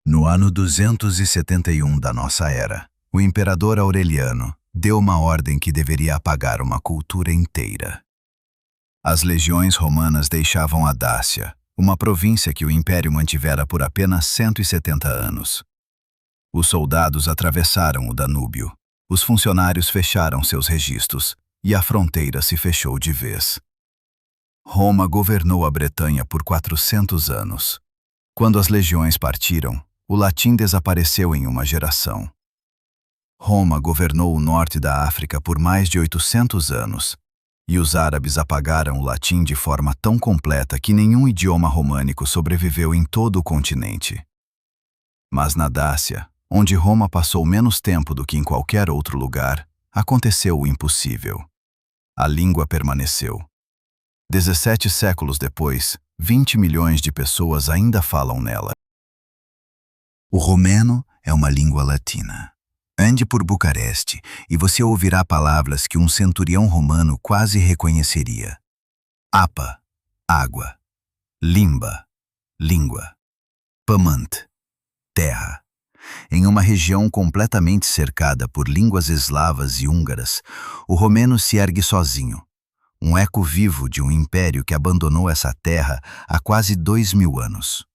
No ano 271 da nossa era, o imperador Aureliano deu uma ordem que deveria apagar uma cultura inteira. As legiões romanas deixavam a Dácia, uma província que o império mantivera por apenas 170 anos. Os soldados atravessaram o Danúbio, os funcionários fecharam seus registros e a fronteira se fechou de vez. Roma governou a Bretanha por 400 anos. Quando as legiões partiram, o latim desapareceu em uma geração. Roma governou o norte da África por mais de 800 anos, e os árabes apagaram o latim de forma tão completa que nenhum idioma românico sobreviveu em todo o continente. Mas na Dácia, onde Roma passou menos tempo do que em qualquer outro lugar, aconteceu o impossível. A língua permaneceu. 17 séculos depois, 20 milhões de pessoas ainda falam nela. O romeno é uma língua latina. Ande por Bucareste e você ouvirá palavras que um centurião romano quase reconheceria. Apa, água. Limba, língua. Pamant, terra. Em uma região completamente cercada por línguas eslavas e húngaras, o romeno se ergue sozinho, um eco vivo de um império que abandonou essa terra há quase 2000 anos.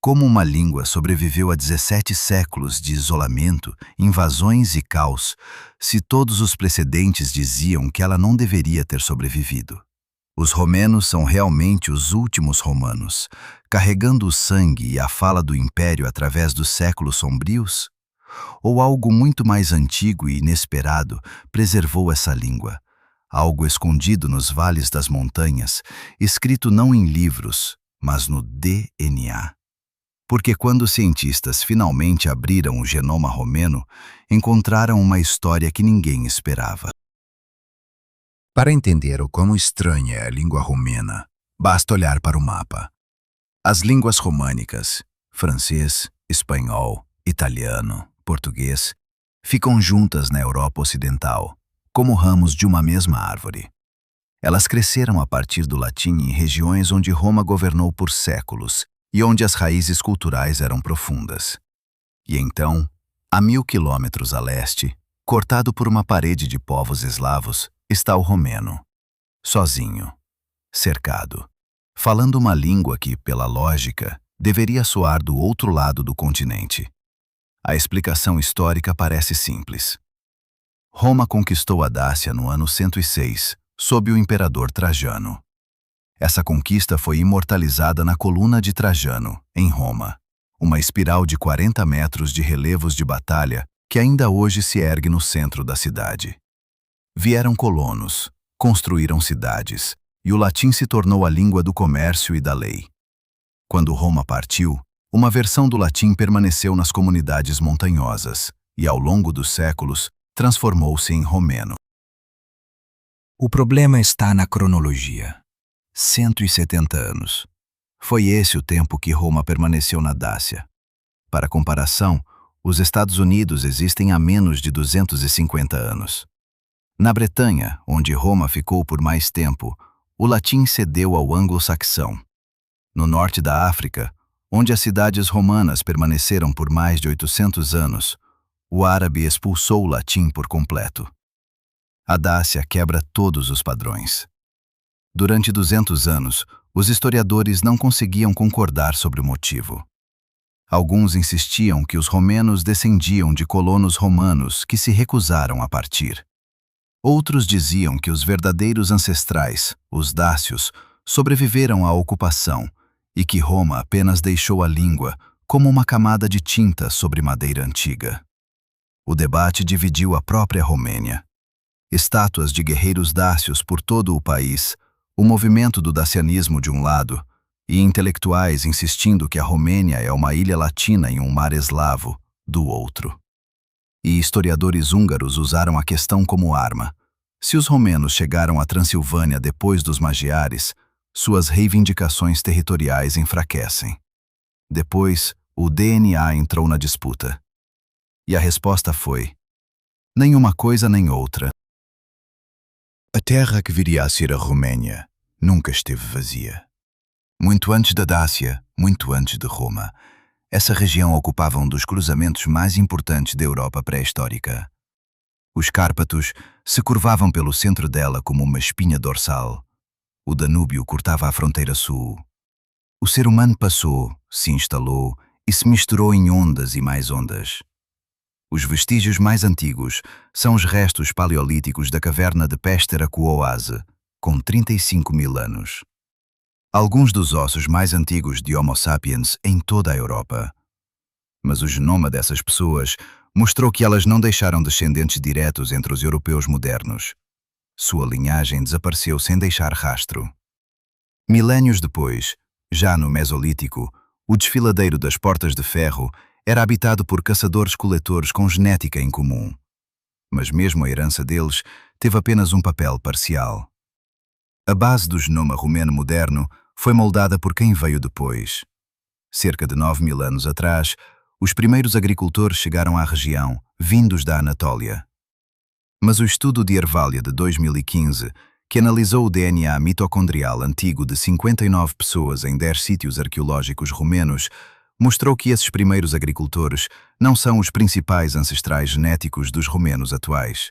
Como uma língua sobreviveu a 17 séculos de isolamento, invasões e caos, se todos os precedentes diziam que ela não deveria ter sobrevivido? Os romenos são realmente os últimos romanos, carregando o sangue e a fala do império através dos séculos sombrios? Ou algo muito mais antigo e inesperado preservou essa língua? Algo escondido nos vales das montanhas, escrito não em livros, mas no DNA. Porque quando os cientistas finalmente abriram o genoma romeno, encontraram uma história que ninguém esperava. Para entender o quão estranha é a língua romena, basta olhar para o mapa. As línguas românicas, francês, espanhol, italiano, português, ficam juntas na Europa Ocidental, como ramos de uma mesma árvore. Elas cresceram a partir do latim em regiões onde Roma governou por séculos, e onde as raízes culturais eram profundas. E então, a 1000 quilômetros a leste, cortado por uma parede de povos eslavos, está o romeno. Sozinho, cercado, falando uma língua que, pela lógica, deveria soar do outro lado do continente. A explicação histórica parece simples. Roma conquistou a Dácia no ano 106, sob o imperador Trajano. Essa conquista foi imortalizada na Coluna de Trajano, em Roma, uma espiral de 40 metros de relevos de batalha que ainda hoje se ergue no centro da cidade. Vieram colonos, construíram cidades, e o latim se tornou a língua do comércio e da lei. Quando Roma partiu, uma versão do latim permaneceu nas comunidades montanhosas e, ao longo dos séculos, transformou-se em romeno. O problema está na cronologia. 170 anos. Foi esse o tempo que Roma permaneceu na Dácia. Para comparação, os Estados Unidos existem há menos de 250 anos. Na Bretanha, onde Roma ficou por mais tempo, o latim cedeu ao anglo-saxão. No norte da África, onde as cidades romanas permaneceram por mais de 800 anos, o árabe expulsou o latim por completo. A Dácia quebra todos os padrões. Durante 200 anos, os historiadores não conseguiam concordar sobre o motivo. Alguns insistiam que os romenos descendiam de colonos romanos que se recusaram a partir. Outros diziam que os verdadeiros ancestrais, os dácios, sobreviveram à ocupação e que Roma apenas deixou a língua como uma camada de tinta sobre madeira antiga. O debate dividiu a própria Romênia. Estátuas de guerreiros dácios por todo o país, o movimento do dacianismo de um lado, e intelectuais insistindo que a Romênia é uma ilha latina em um mar eslavo, do outro. E historiadores húngaros usaram a questão como arma. Se os romenos chegaram à Transilvânia depois dos magiares, suas reivindicações territoriais enfraquecem. Depois, o DNA entrou na disputa. E a resposta foi: nenhuma coisa nem outra. A terra que viria a ser a Romênia nunca esteve vazia. Muito antes da Dácia, muito antes de Roma, Essa região ocupava um dos cruzamentos mais importantes da Europa pré-histórica. Os Cárpatos se curvavam pelo centro dela como uma espinha dorsal. O Danúbio cortava a fronteira sul. O ser humano passou, se instalou e se misturou em ondas e mais ondas. Os vestígios mais antigos são os restos paleolíticos da caverna de Pestera-Kuoase, com 35 mil anos. Alguns dos ossos mais antigos de Homo sapiens em toda a Europa. Mas o genoma dessas pessoas mostrou que elas não deixaram descendentes diretos entre os europeus modernos. Sua linhagem desapareceu sem deixar rastro. Milénios depois, já no Mesolítico, o desfiladeiro das Portas de Ferro era habitado por caçadores-coletores com genética em comum. Mas mesmo a herança deles teve apenas um papel parcial. A base do genoma romeno moderno foi moldada por quem veio depois. Cerca de 9 mil anos atrás, os primeiros agricultores chegaram à região, vindos da Anatólia. Mas o estudo de Ervália de 2015, que analisou o DNA mitocondrial antigo de 59 pessoas em 10 sítios arqueológicos romenos, mostrou que esses primeiros agricultores não são os principais ancestrais genéticos dos romenos atuais.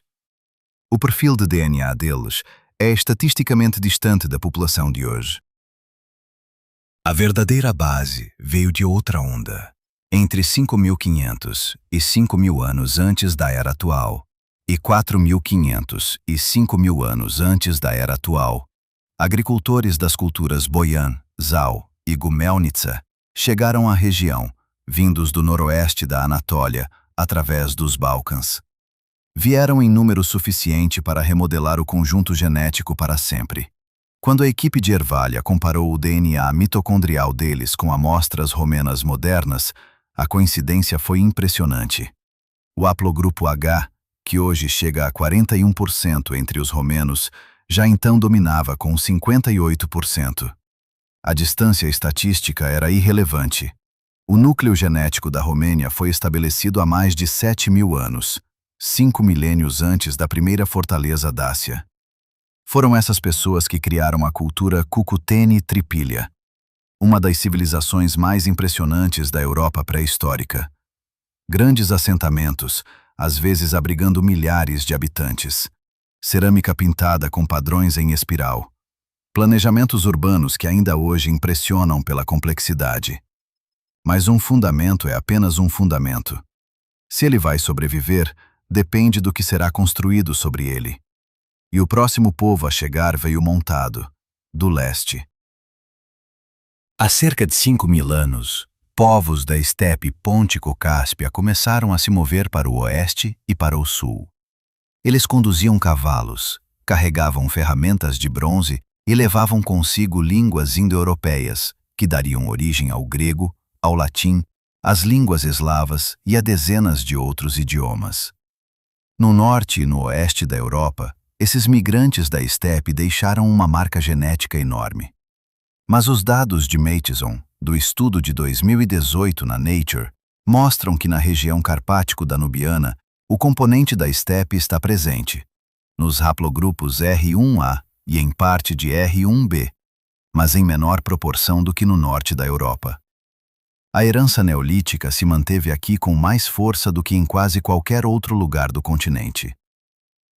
O perfil de DNA deles é estatisticamente distante da população de hoje. A verdadeira base veio de outra onda. Entre 5.500 e 5.000 anos antes da era atual, e 4.500 e 5.000 anos antes da era atual, agricultores das culturas Boyan, Zhao e Gumelnitsa chegaram à região, vindos do noroeste da Anatólia, através dos Balcãs. Vieram em número suficiente para remodelar o conjunto genético para sempre. Quando a equipe de Ervália comparou o DNA mitocondrial deles com amostras romenas modernas, a coincidência foi impressionante. O haplogrupo H, que hoje chega a 41% entre os romenos, já então dominava com 58%. A distância estatística era irrelevante. O núcleo genético da Romênia foi estabelecido há mais de 7.000 anos, 5 milênios antes da primeira fortaleza dácia. Foram essas pessoas que criaram a cultura Cucuteni-Tripilha, uma das civilizações mais impressionantes da Europa pré-histórica. Grandes assentamentos, às vezes abrigando milhares de habitantes. Cerâmica pintada com padrões em espiral. Planejamentos urbanos que ainda hoje impressionam pela complexidade. Mas um fundamento é apenas um fundamento. Se ele vai sobreviver, depende do que será construído sobre ele. E o próximo povo a chegar veio montado, do leste. Há cerca de 5.000 anos, povos da estepe Pôntico-Cáspia começaram a se mover para o oeste e para o sul. Eles conduziam cavalos, carregavam ferramentas de bronze e levavam consigo línguas indo-europeias, que dariam origem ao grego, ao latim, às línguas eslavas e a dezenas de outros idiomas. No norte e no oeste da Europa, esses migrantes da estepe deixaram uma marca genética enorme. Mas os dados de Matheson, do estudo de 2018 na Nature, mostram que na região carpático-danubiana, o componente da estepe está presente, nos haplogrupos R1A e em parte de R1B, mas em menor proporção do que no norte da Europa. A herança neolítica se manteve aqui com mais força do que em quase qualquer outro lugar do continente.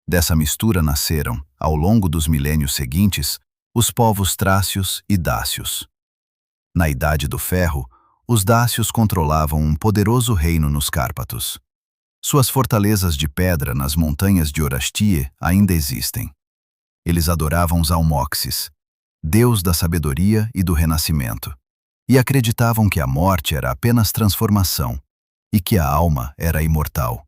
Dessa mistura nasceram, ao longo dos milênios seguintes, os povos trácios e dácios. Na Idade do Ferro, os dácios controlavam um poderoso reino nos Cárpatos. Suas fortalezas de pedra nas montanhas de Orastie ainda existem. Eles adoravam Zalmoxis, deus da sabedoria e do renascimento, e acreditavam que a morte era apenas transformação e que a alma era imortal.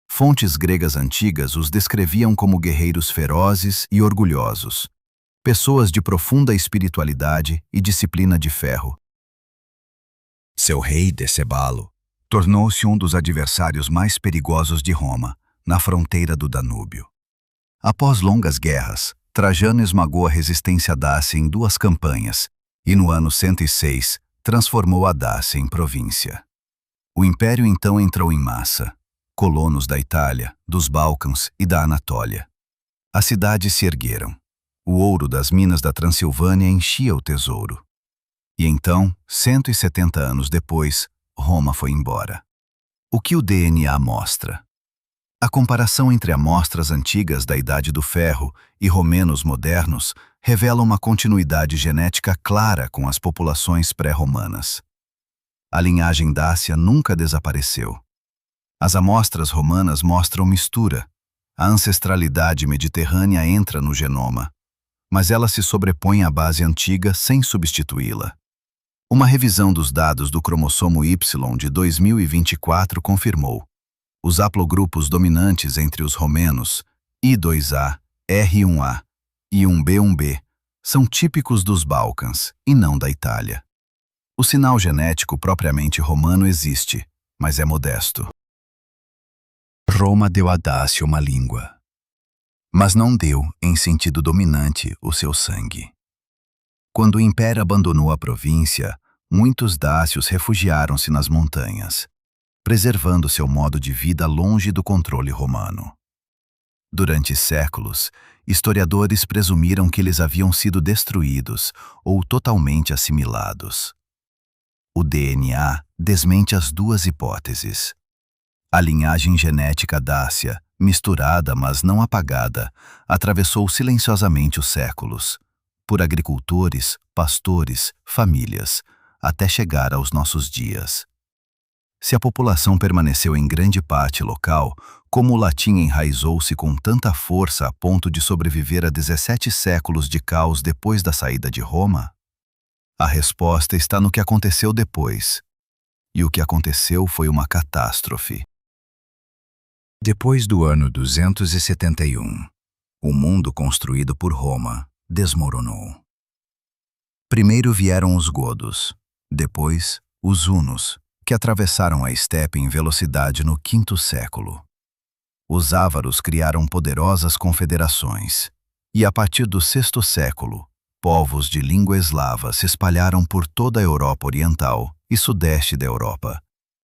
Fontes gregas antigas os descreviam como guerreiros ferozes e orgulhosos, pessoas de profunda espiritualidade e disciplina de ferro. Seu rei, Decebalo, tornou-se um dos adversários mais perigosos de Roma, na fronteira do Danúbio. Após longas guerras, Trajano esmagou a resistência dácia em 2 campanhas e, no ano 106, transformou a Dácia em província. O império então entrou em massa. Colonos da Itália, dos Balcãs e da Anatólia. As cidades se ergueram. O ouro das minas da Transilvânia enchia o tesouro. E então, 170 anos depois, Roma foi embora. O que o DNA mostra? A comparação entre amostras antigas da Idade do Ferro e romenos modernos revela uma continuidade genética clara com as populações pré-romanas. A linhagem dácia nunca desapareceu. As amostras romanas mostram mistura. A ancestralidade mediterrânea entra no genoma, mas ela se sobrepõe à base antiga sem substituí-la. Uma revisão dos dados do cromossomo Y de 2024 confirmou: os haplogrupos dominantes entre os romenos, I2A, R1A e 1B1B, são típicos dos Balcãs e não da Itália. O sinal genético propriamente romano existe, mas é modesto. Roma deu a Dácio uma língua, mas não deu, em sentido dominante, o seu sangue. Quando o Império abandonou a província, muitos dácios refugiaram-se nas montanhas, preservando seu modo de vida longe do controle romano. Durante séculos, historiadores presumiram que eles haviam sido destruídos ou totalmente assimilados. O DNA desmente as duas hipóteses. A linhagem genética dácia, misturada mas não apagada, atravessou silenciosamente os séculos, por agricultores, pastores, famílias, até chegar aos nossos dias. Se a população permaneceu em grande parte local, como o latim enraizou-se com tanta força a ponto de sobreviver a 17 séculos de caos depois da saída de Roma? A resposta está no que aconteceu depois. E o que aconteceu foi uma catástrofe. Depois do ano 271, o mundo construído por Roma desmoronou. Primeiro vieram os godos, depois os hunos, que atravessaram a estepe em velocidade no quinto século. Os ávaros criaram poderosas confederações, e a partir do sexto século, povos de língua eslava se espalharam por toda a Europa Oriental e sudeste da Europa,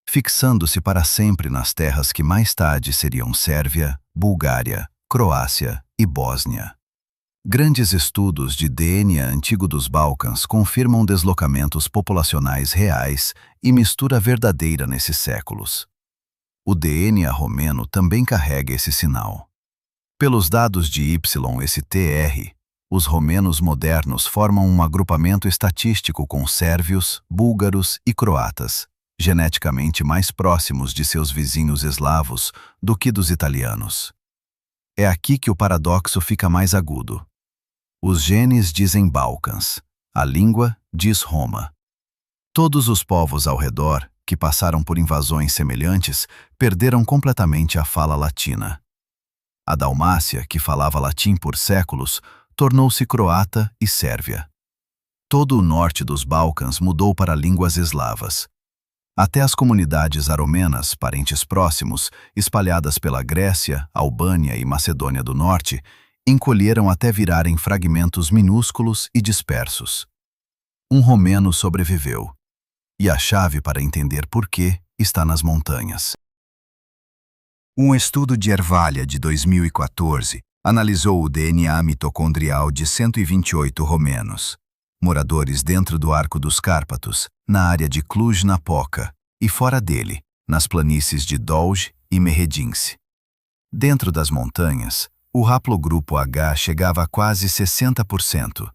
fixando-se para sempre nas terras que mais tarde seriam Sérvia, Bulgária, Croácia e Bósnia. Grandes estudos de DNA antigo dos Balcãs confirmam deslocamentos populacionais reais e mistura verdadeira nesses séculos. O DNA romeno também carrega esse sinal. Pelos dados de YSTR, os romenos modernos formam um agrupamento estatístico com sérvios, búlgaros e croatas, geneticamente mais próximos de seus vizinhos eslavos do que dos italianos. É aqui que o paradoxo fica mais agudo. Os genes dizem Balcãs, a língua diz Roma. Todos os povos ao redor, que passaram por invasões semelhantes, perderam completamente a fala latina. A Dalmácia, que falava latim por séculos, tornou-se croata e sérvia. Todo o norte dos Balcãs mudou para línguas eslavas. Até as comunidades aromenas, parentes próximos, espalhadas pela Grécia, Albânia e Macedônia do Norte, encolheram até virarem fragmentos minúsculos e dispersos. Um romeno sobreviveu, e a chave para entender por quê está nas montanhas. Um estudo de Ervalha de 2014 analisou o DNA mitocondrial de 128 romenos, moradores dentro do Arco dos Cárpatos, na área de Cluj-Napoca, e fora dele, nas planícies de Dolj e Mehedince. Dentro das montanhas, o haplogrupo H chegava a quase 60%.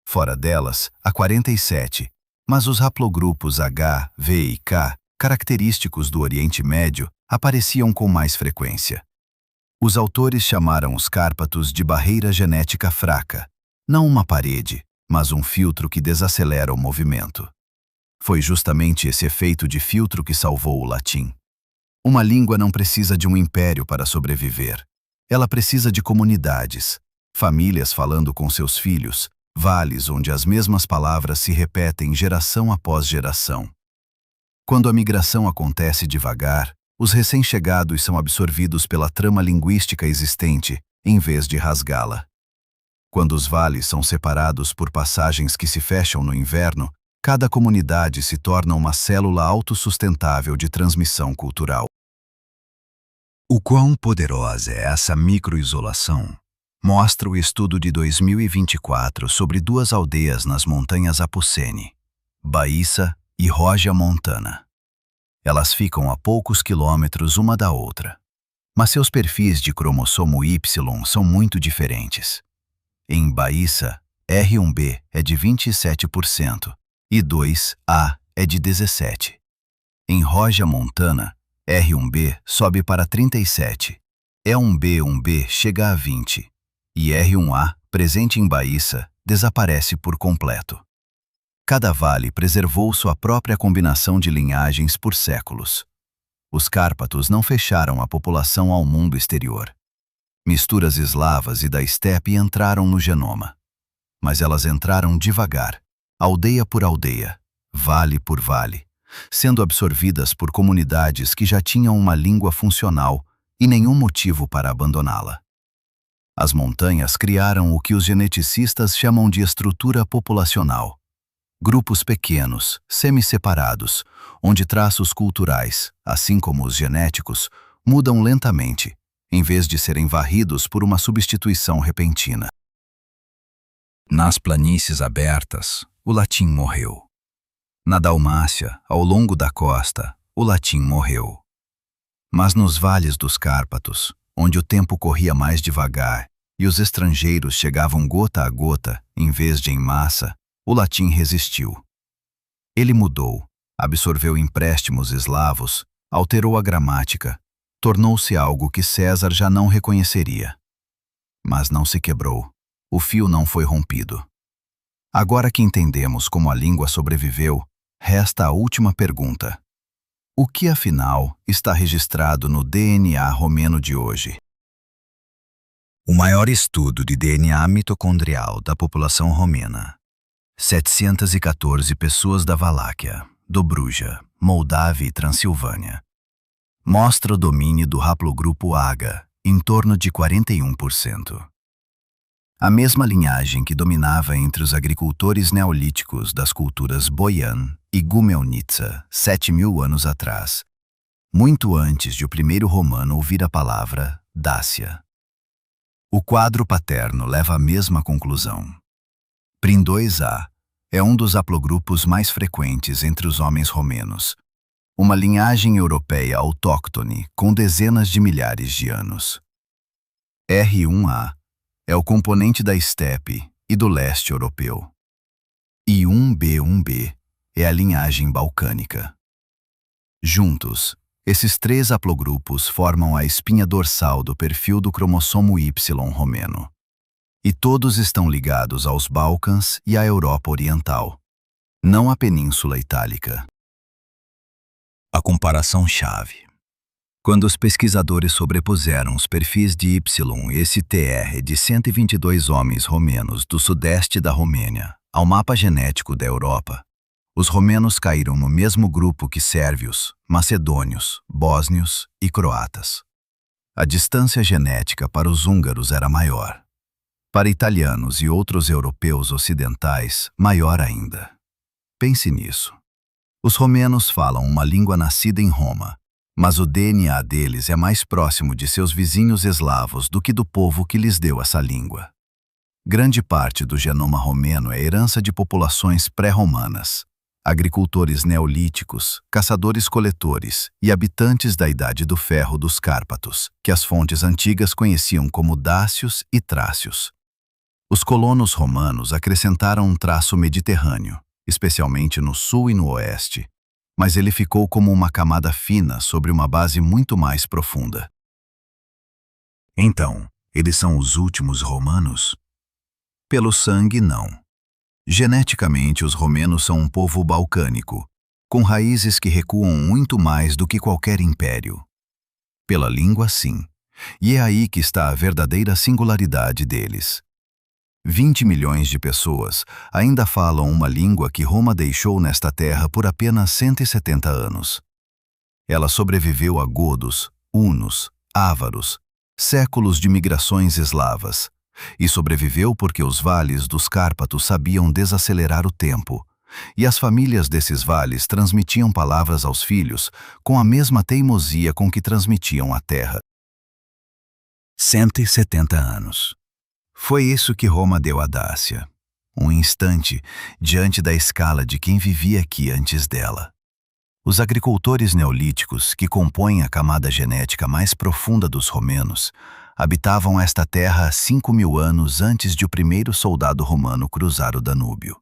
Fora delas, a 47%, mas os haplogrupos H, V e K, característicos do Oriente Médio, apareciam com mais frequência. Os autores chamaram os Cárpatos de barreira genética fraca, não uma parede, mas um filtro que desacelera o movimento. Foi justamente esse efeito de filtro que salvou o latim. Uma língua não precisa de um império para sobreviver. Ela precisa de comunidades, famílias falando com seus filhos, vales onde as mesmas palavras se repetem geração após geração. Quando a migração acontece devagar, os recém-chegados são absorvidos pela trama linguística existente, em vez de rasgá-la. Quando os vales são separados por passagens que se fecham no inverno, cada comunidade se torna uma célula autossustentável de transmissão cultural. O quão poderosa é essa microisolação mostra o estudo de 2024 sobre duas aldeias nas montanhas Apuseni, Baissa e Roja Montana. Elas ficam a poucos quilômetros uma da outra. Mas seus perfis de cromossomo Y são muito diferentes. Em Baissa, R1b é de 27% e 2A é de 17%. Em Roja Montana, R1b sobe para 37%, E1b chega a 20%, e R1a, presente em Baissa, desaparece por completo. Cada vale preservou sua própria combinação de linhagens por séculos. Os Cárpatos não fecharam a população ao mundo exterior. Misturas eslavas e da estepe entraram no genoma. Mas elas entraram devagar, aldeia por aldeia, vale por vale, sendo absorvidas por comunidades que já tinham uma língua funcional e nenhum motivo para abandoná-la. As montanhas criaram o que os geneticistas chamam de estrutura populacional. Grupos pequenos, semi-separados, onde traços culturais, assim como os genéticos, mudam lentamente, em vez de serem varridos por uma substituição repentina. Nas planícies abertas, o latim morreu. Na Dalmácia, ao longo da costa, o latim morreu. Mas nos vales dos Cárpatos, onde o tempo corria mais devagar e os estrangeiros chegavam gota a gota, em vez de em massa, o latim resistiu. Ele mudou, absorveu empréstimos eslavos, alterou a gramática, tornou-se algo que César já não reconheceria. Mas não se quebrou, o fio não foi rompido. Agora que entendemos como a língua sobreviveu, resta a última pergunta. O que, afinal, está registrado no DNA romeno de hoje? O maior estudo de DNA mitocondrial da população romena. 714 pessoas da Valáquia, Dobruja, Moldávia e Transilvânia. Mostra o domínio do haplogrupo H, em torno de 41%. A mesma linhagem que dominava entre os agricultores neolíticos das culturas Boian e Gumelnitsa 7.000 anos atrás, muito antes de o primeiro romano ouvir a palavra Dácia. O quadro paterno leva à mesma conclusão. Prim 2A é um dos haplogrupos mais frequentes entre os homens romenos, uma linhagem europeia autóctone com dezenas de milhares de anos. R1A é o componente da estepe e do leste europeu. E 1B é a linhagem balcânica. Juntos, esses três haplogrupos formam a espinha dorsal do perfil do cromossomo Y romeno. E todos estão ligados aos Balcãs e à Europa Oriental, não à Península Itálica. A comparação-chave. Quando os pesquisadores sobrepuseram os perfis de Y e STR de 122 homens romenos do sudeste da Romênia ao mapa genético da Europa, os romenos caíram no mesmo grupo que sérvios, macedônios, bósnios e croatas. A distância genética para os húngaros era maior. Para italianos e outros europeus ocidentais, maior ainda. Pense nisso. Os romenos falam uma língua nascida em Roma, mas o DNA deles é mais próximo de seus vizinhos eslavos do que do povo que lhes deu essa língua. Grande parte do genoma romeno é herança de populações pré-romanas, agricultores neolíticos, caçadores-coletores e habitantes da Idade do Ferro dos Cárpatos, que as fontes antigas conheciam como dácios e trácios. Os colonos romanos acrescentaram um traço mediterrâneo, especialmente no sul e no oeste, mas ele ficou como uma camada fina sobre uma base muito mais profunda. Então, eles são os últimos romanos? Pelo sangue, não. Geneticamente, os romenos são um povo balcânico, com raízes que recuam muito mais do que qualquer império. Pela língua, sim. E é aí que está a verdadeira singularidade deles. 20 milhões de pessoas ainda falam uma língua que Roma deixou nesta terra por apenas 170 anos. Ela sobreviveu a godos, hunos, ávaros, séculos de migrações eslavas, e sobreviveu porque os vales dos Cárpatos sabiam desacelerar o tempo, e as famílias desses vales transmitiam palavras aos filhos com a mesma teimosia com que transmitiam a terra. 170 anos. Foi isso que Roma deu a Dácia, um instante diante da escala de quem vivia aqui antes dela. Os agricultores neolíticos, que compõem a camada genética mais profunda dos romenos, habitavam esta terra há 5.000 anos antes de o primeiro soldado romano cruzar o Danúbio.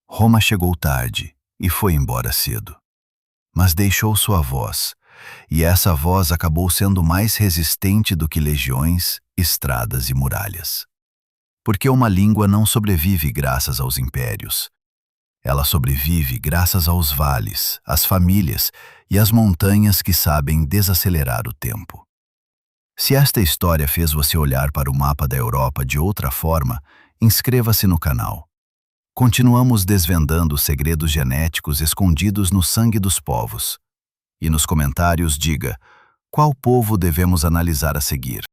Roma chegou tarde e foi embora cedo. Mas deixou sua voz, e essa voz acabou sendo mais resistente do que legiões, estradas e muralhas. Porque uma língua não sobrevive graças aos impérios. Ela sobrevive graças aos vales, às famílias e às montanhas que sabem desacelerar o tempo. Se esta história fez você olhar para o mapa da Europa de outra forma, inscreva-se no canal. Continuamos desvendando os segredos genéticos escondidos no sangue dos povos. E nos comentários diga: qual povo devemos analisar a seguir?